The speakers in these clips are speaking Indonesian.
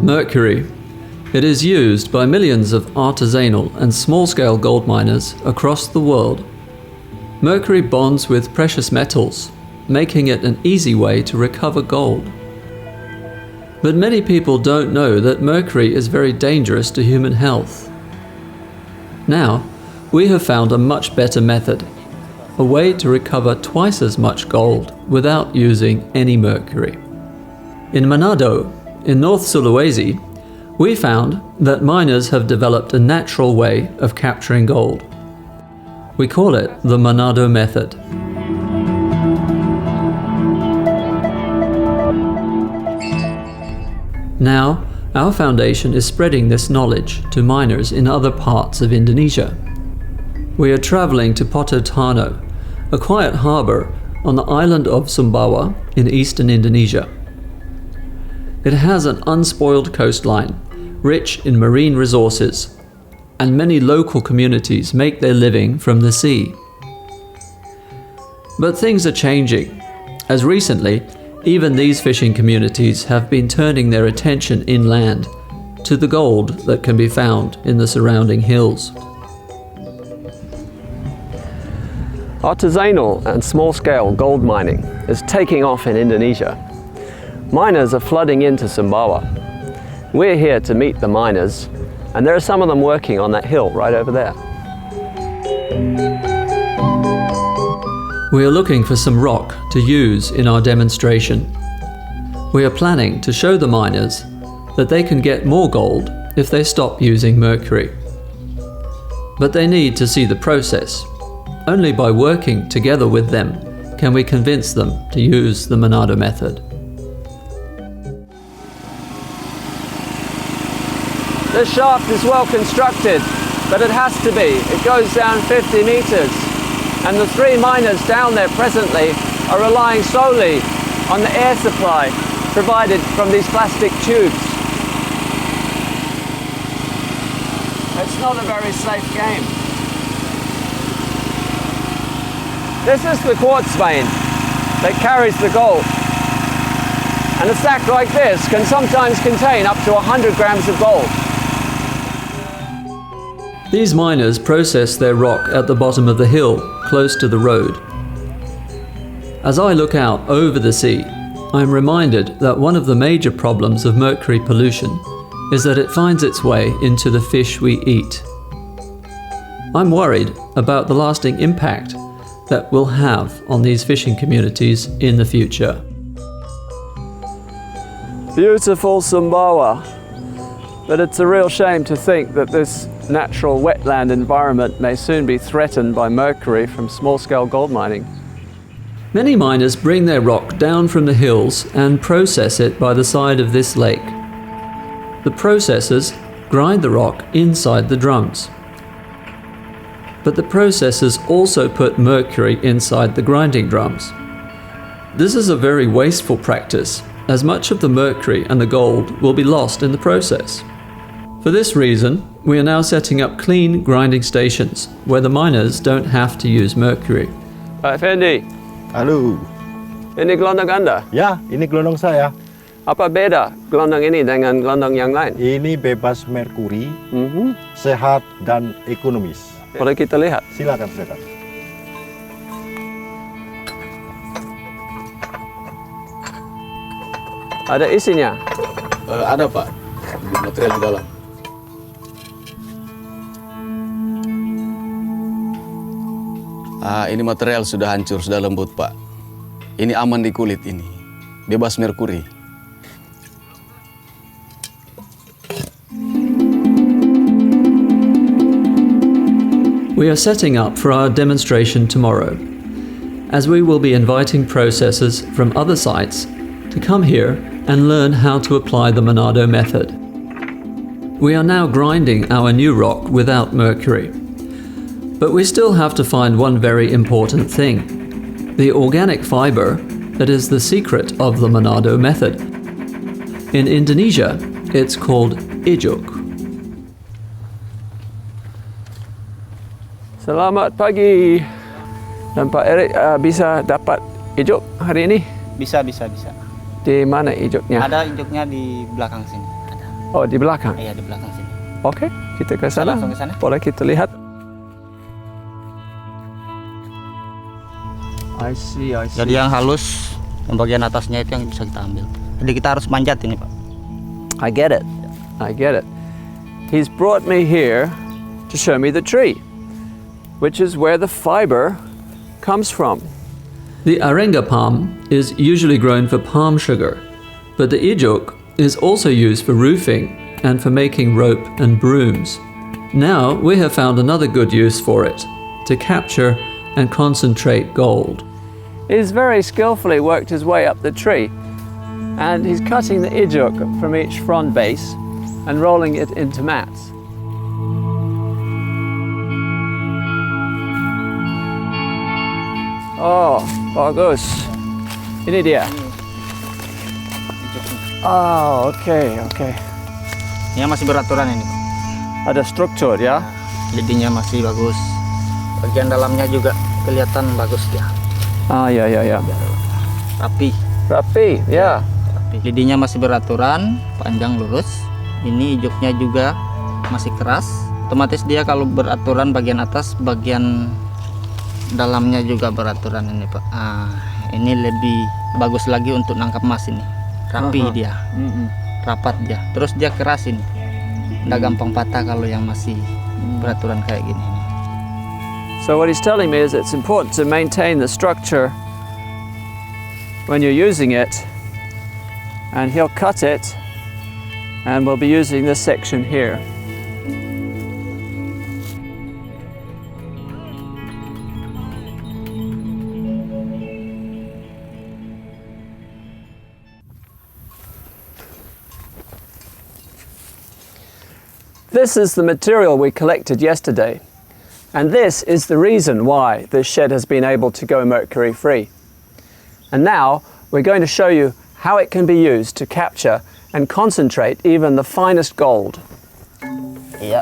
Mercury. It is used by millions of artisanal and small-scale gold miners across the world. Mercury bonds with precious metals, making it an easy way to recover gold. But many people don't know that mercury is very dangerous to human health. Now, we have found a much better method, a way to recover twice as much gold without using any mercury. In Manado, in North Sulawesi, we found that miners have developed a natural way of capturing gold. We call it the Manado method. Now, our foundation is spreading this knowledge to miners in other parts of Indonesia. We are traveling to Pototano, a quiet harbour on the island of Sumbawa in eastern Indonesia. It has an unspoiled coastline, rich in marine resources, and many local communities make their living from the sea. But things are changing, as recently, even these fishing communities have been turning their attention inland to the gold that can be found in the surrounding hills. Artisanal and small-scale gold mining is taking off in Indonesia. Miners are flooding into Sumbawa. We're here to meet the miners, and there are some of them working on that hill right over there. We are looking for some rock to use in our demonstration. We are planning to show the miners that they can get more gold if they stop using mercury. But they need to see the process. Only by working together with them can we convince them to use the Manado method. This shaft is well constructed, but it has to be. It goes down 50 meters. And the three miners down there presently are relying solely on the air supply provided from these plastic tubes. It's not a very safe game. This is the quartz vein that carries the gold. And a sack like this can sometimes contain up to 100 grams of gold. These miners process their rock at the bottom of the hill, close to the road. As I look out over the sea, I am reminded that one of the major problems of mercury pollution is that it finds its way into the fish we eat. I'm worried about the lasting impact that will have on these fishing communities in the future. Beautiful Sumbawa, but it's a real shame to think that this natural wetland environment may soon be threatened by mercury from small-scale gold mining. Many miners bring their rock down from the hills and process it by the side of this lake. The processors grind the rock inside the drums. But the processors also put mercury inside the grinding drums. This is a very wasteful practice, as much of the mercury and the gold will be lost in the process. For this reason, we are now setting up clean grinding stations where the miners don't have to use mercury. Pak Effendi. Halo. Ini gelondong Anda? Ya, ini gelondong saya. Apa beda gelondong ini dengan gelondong yang lain? Ini bebas merkuri, sehat dan ekonomis. Boleh kita lihat? Silakan, silakan. Ada isinya? Ada Pak, material di dalam. Ini material sudah hancur, sudah lembut Pak. Ini aman di kulit ini, bebas merkuri. We are setting up for our demonstration tomorrow, as we will be inviting processors from other sites to come here and learn how to apply the Manado method. We are now grinding our new rock without mercury. But we still have to find one very important thing, the organic fiber that is the secret of the Manado method. In Indonesia, it's called ijuk. Selamat pagi. Dan Pak Erik bisa dapat ijuk hari ini? Bisa. Di mana ijuknya? Ada ijuknya di belakang sini. Ada. Oh, di belakang. Iya, di belakang sini. Oke, kita ke sana. langsung ke sana? Boleh kita lihat. I see. Jadi yang halus, yang bagian atasnya itu yang bisa kita ambil. Jadi kita harus manjat ini, Pak. I get it. He's brought me here to show me the tree, which is where the fiber comes from. The arenga palm is usually grown for palm sugar, but the ijuk is also used for roofing and for making rope and brooms. Now we have found another good use for it, to capture and concentrate gold. He's very skillfully worked his way up the tree, and he's cutting the ijuk from each frond base and rolling it into mats. Oh, bagus. Ini dia. Oh, oke. Ini masih beraturan ini. Ada struktur ya. Lidinya masih bagus. Bagian dalamnya juga kelihatan bagus ya. Ah, ya. Rapi. Rapi, ya. Rapi. Lidinya masih beraturan, panjang lurus. Ini ijuknya juga masih keras. Otomatis dia kalau beraturan bagian atas, bagian dalamnya juga beraturan ini, Pak. Ini lebih bagus lagi untuk nangkap emas ini. Rapi dia. Rapat dia. Terus dia keras ini. Nggak gampang patah kalau yang masih beraturan kayak gini. So what he's telling me is it's important to maintain the structure when you're using it, and he'll cut it, and we'll be using this section here. This is the material we collected yesterday, and this is the reason why this shed has been able to go mercury free. And now we're going to show you how it can be used to capture and concentrate even the finest gold. Iya.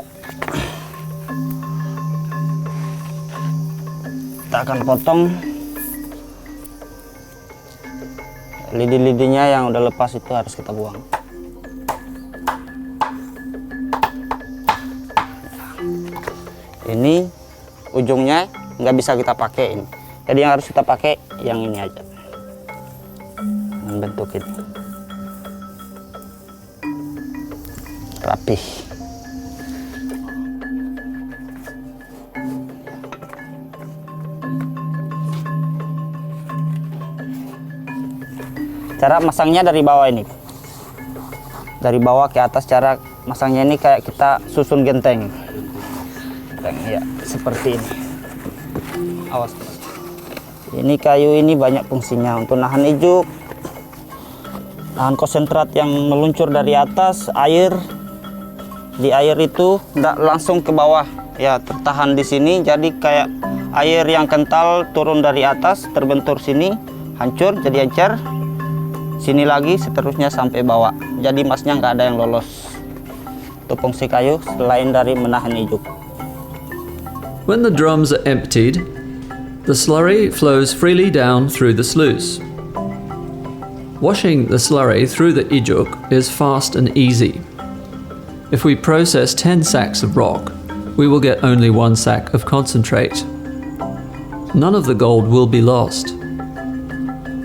Kita akan potong lidi-lidinya yang udah lepas, itu harus kita buang. Ini ujungnya nggak bisa kita pakai ini. Jadi yang harus kita pakai yang ini aja. Bentuk ini. Rapih. Cara masangnya dari bawah ini. Dari bawah ke atas, cara masangnya ini kayak kita susun genteng. Ya, seperti ini. Awas. Ini kayu ini banyak fungsinya untuk nahan ijuk, nahan konsentrat yang meluncur dari atas air. Di air itu tidak langsung ke bawah, ya tertahan di sini. Jadi kayak air yang kental turun dari atas, terbentur sini, hancur, jadi encer. Sini lagi, seterusnya sampai bawah. Jadi emasnya nggak ada yang lolos. Itu fungsi kayu selain dari menahan ijuk. When the drums are emptied, the slurry flows freely down through the sluice. Washing the slurry through the ijuk is fast and easy. If we process 10 sacks of rock, we will get only 1 sack of concentrate. None of the gold will be lost.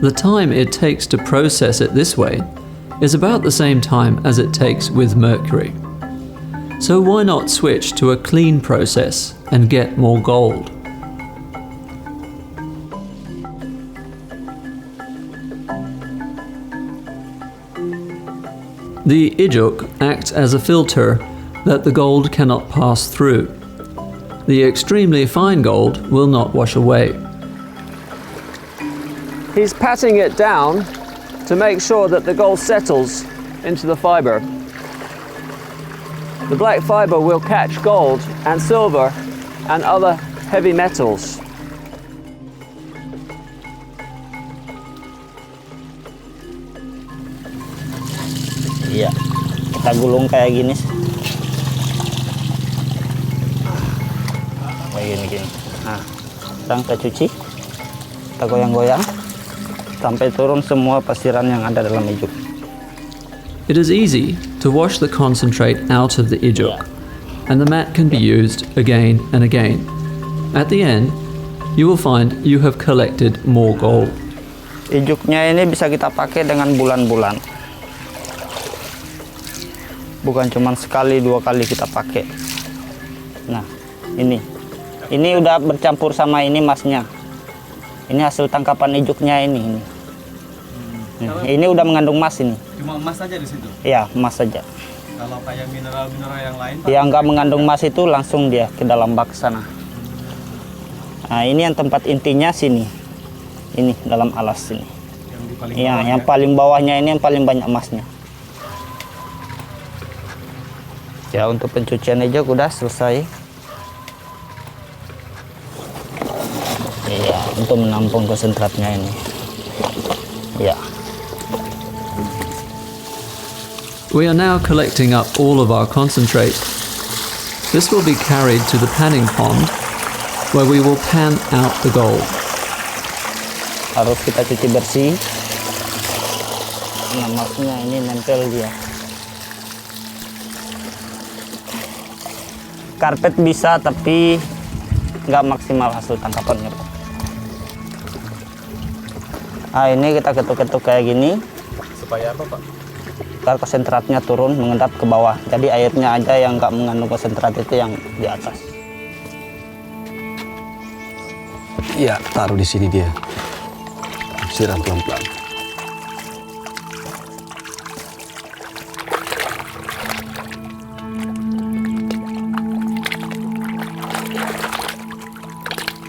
The time it takes to process it this way is about the same time as it takes with mercury. So why not switch to a clean process and get more gold? The ijuk acts as a filter that the gold cannot pass through. The extremely fine gold will not wash away. He's patting it down to make sure that the gold settles into the fiber. The black fiber will catch gold and silver and other heavy metals. Iya, kita gulung kayak gini. Kayak gini. Nah, sekarang kita cuci, kita goyang-goyang sampai turun semua pasiran yang ada dalam ijuk. It is easy to wash the concentrate out of the ijuk, and the mat can be used again and again. At the end, you will find you have collected more gold. Ijuknya ini bisa kita pakai dengan bulan-bulan. Bukan cuma sekali dua kali kita pakai. Nah, ini udah bercampur sama ini emasnya. Ini hasil tangkapan ijuknya ini. Ini udah mengandung emas ini. Cuma emas saja di situ. Iya, emas saja. Kalau kayak mineral-mineral yang lain, Yang nggak mengandung emas itu langsung dia ke dalam bak sana. Nah, ini yang tempat intinya sini. Ini dalam alas sini. yang di paling Iya, bawah yang ya. paling bawahnya ini yang paling banyak emasnya. Ya, untuk pencucian ijuk udah selesai. Iya, untuk menampung konsentratnya ini. Ya. We are now collecting up all of our concentrate. This will be carried to the panning pond, where we will pan out the gold. Harus kita cuci bersih. Nah, emasnya ini nempel dia. Karpet bisa, tapi nggak maksimal hasil tangkapannya. Nah, ini kita ketuk-ketuk kayak gini. Supaya apa, Pak? Agar konsentratnya turun mengendap ke bawah. Jadi airnya aja yang nggak mengandung konsentrat itu yang di atas. Iya, taruh di sini dia. Siram pelan-pelan.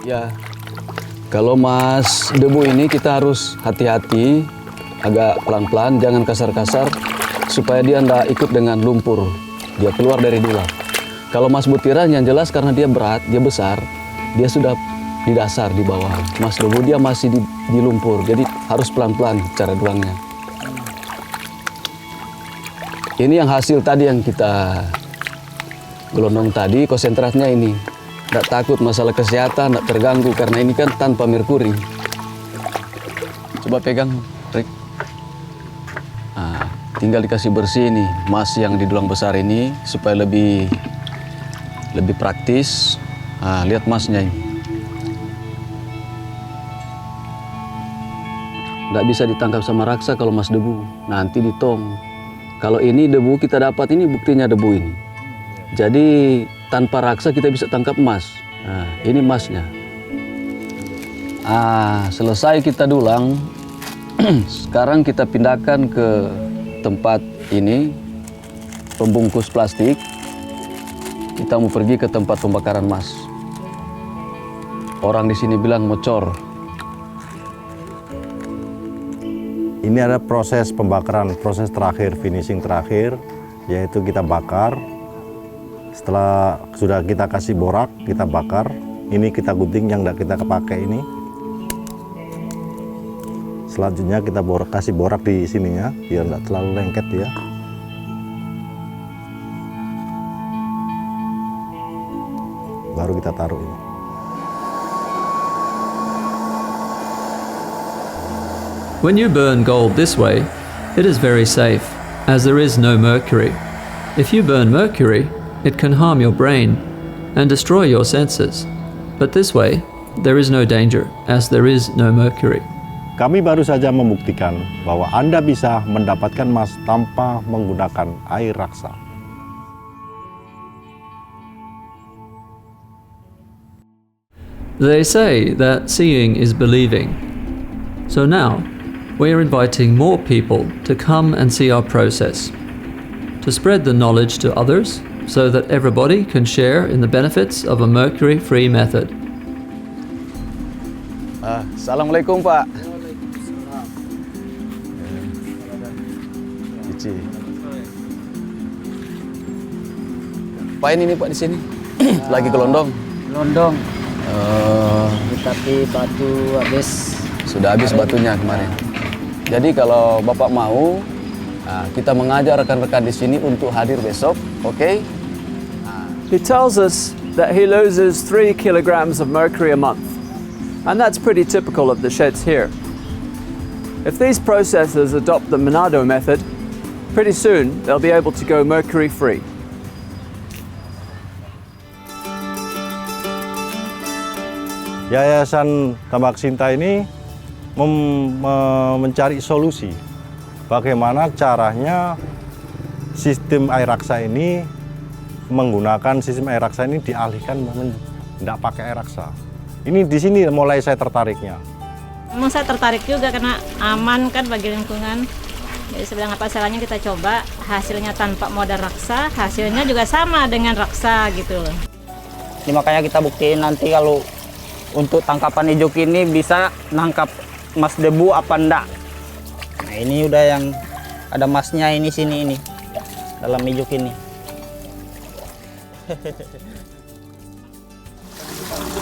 Ya, kalau mas debu ini kita harus hati-hati, agak pelan-pelan, jangan kasar-kasar, supaya dia nggak ikut dengan lumpur. Dia keluar dari dulang. Kalau mas butiran yang jelas karena dia berat, dia besar, dia sudah di dasar di bawah. Mas debu dia masih di lumpur, jadi harus pelan-pelan cara dulangnya. Ini yang hasil tadi yang kita gelondong tadi, konsentratnya ini. Nggak takut masalah kesehatan, nggak terganggu karena ini kan tanpa merkuri. Coba pegang, Rick. Nah, tinggal dikasih bersih nih emas yang di dulang besar ini supaya lebih praktis. Nah, lihat emasnya ini. Nggak bisa ditangkap sama raksa kalau emas debu, nanti ditong. Kalau ini debu kita dapat, ini buktinya debu ini. Jadi tanpa raksa kita bisa tangkap emas. Nah, ini emasnya. Selesai kita dulang. Sekarang kita pindahkan ke tempat ini, pembungkus plastik. Kita mau pergi ke tempat pembakaran emas. Orang di sini bilang mocor. Ini ada proses pembakaran, proses terakhir, finishing terakhir, yaitu kita bakar. Setelah sudah kita kasih borak, kita bakar. Ini kita gunting yang tidak kita pakai ini. Selanjutnya kita kasih borak di sininya, biar tidak terlalu lengket ya. Baru kita taruh ini. When you burn gold this way, it is very safe, as there is no mercury. If you burn mercury, it can harm your brain and destroy your senses. But this way, there is no danger, as there is no mercury. Kami baru saja membuktikan bahwa Anda bisa mendapatkan emas tanpa menggunakan air raksa. They say that seeing is believing. So now, we are inviting more people to come and see our process, to spread the knowledge to others so that everybody can share in the benefits of a mercury-free method. Assalamualaikum, Pak. Cici. Apain ini, Pak, di sini? Lagi gelondong. Londong, tapi batu habis. Sudah habis batunya kemarin. Jadi kalau Bapak mau, kita mengajar rekan-rekan di sini untuk hadir besok, oke? He tells us that he loses 3 kilograms of mercury a month, and that's pretty typical of the sheds here. If these processors adopt the Monado method, Pretty soon, they'll be able to go mercury-free. Yayasan Tambak Sinta ini mencari solusi bagaimana caranya sistem air raksa ini menggunakan sistem air raksa ini dialihkan tidak pakai air raksa. Ini di sini mulai saya tertariknya. Memang saya tertarik juga karena aman kan bagi lingkungan. Jadi sebenarnya apa salahnya kita coba hasilnya tanpa modal raksa, hasilnya juga sama dengan raksa gitu loh. Ini makanya kita buktiin nanti kalau untuk tangkapan ijuk ini bisa nangkap mas debu apa enggak. Nah ini udah yang ada masnya ini sini ini dalam ijuk ini.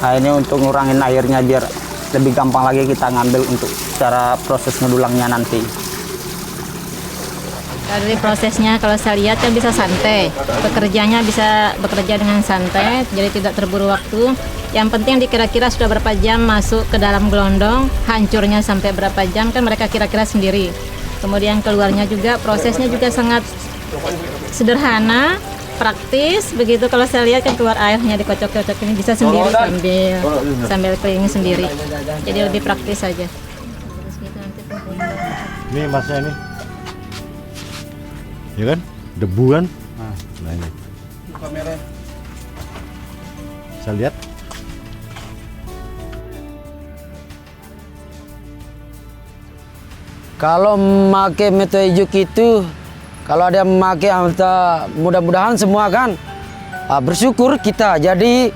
Nah ini untuk ngurangin airnya biar lebih gampang lagi kita ngambil untuk cara proses ngedulangnya nanti. Dari prosesnya kalau saya lihat kan bisa santai, pekerjanya bisa bekerja dengan santai, jadi tidak terburu waktu. Yang penting dikira-kira sudah berapa jam masuk ke dalam gelondong, hancurnya sampai berapa jam kan mereka kira-kira sendiri. Kemudian keluarnya juga prosesnya juga sangat sederhana, praktis. Begitu kalau saya lihat kan keluar airnya dikocok-kocok ini bisa sendiri sambil keliling sendiri. Jadi lebih praktis saja. Ini masnya ini. Ya kan? Debu kan? Nah ini. Saya lihat. Kalau memakai metode ijuk itu, kalau ada yang memakai, mudah-mudahan semua kan bersyukur kita. Jadi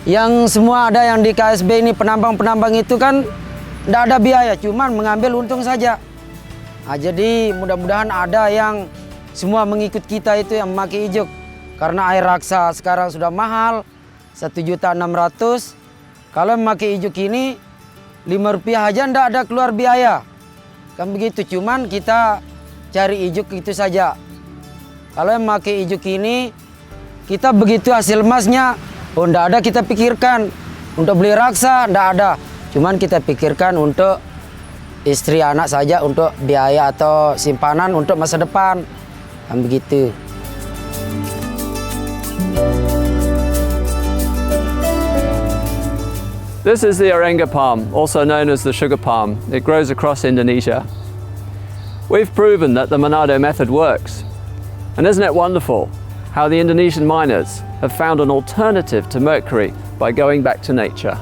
yang semua ada yang di KSB ini penambang-penambang itu kan tidak ada biaya, cuman mengambil untung saja. Nah, jadi mudah-mudahan ada yang semua mengikut kita itu yang memakai ijuk. Karena air raksa sekarang sudah mahal, 1.600.000. Kalau memakai ijuk ini, Rp5 aja tidak ada keluar biaya. Kan begitu, cuman kita cari ijuk itu saja. Kalau yang memakai ijuk ini, kita begitu hasil emasnya, oh tidak ada kita pikirkan. Untuk beli raksa, tidak ada. Cuman kita pikirkan untuk istri anak saja, untuk biaya atau simpanan untuk masa depan. Kan begitu. This is the Arenga palm, also known as the sugar palm. It grows across Indonesia. We've proven that the Manado method works. And isn't it wonderful how the Indonesian miners have found an alternative to mercury by going back to nature?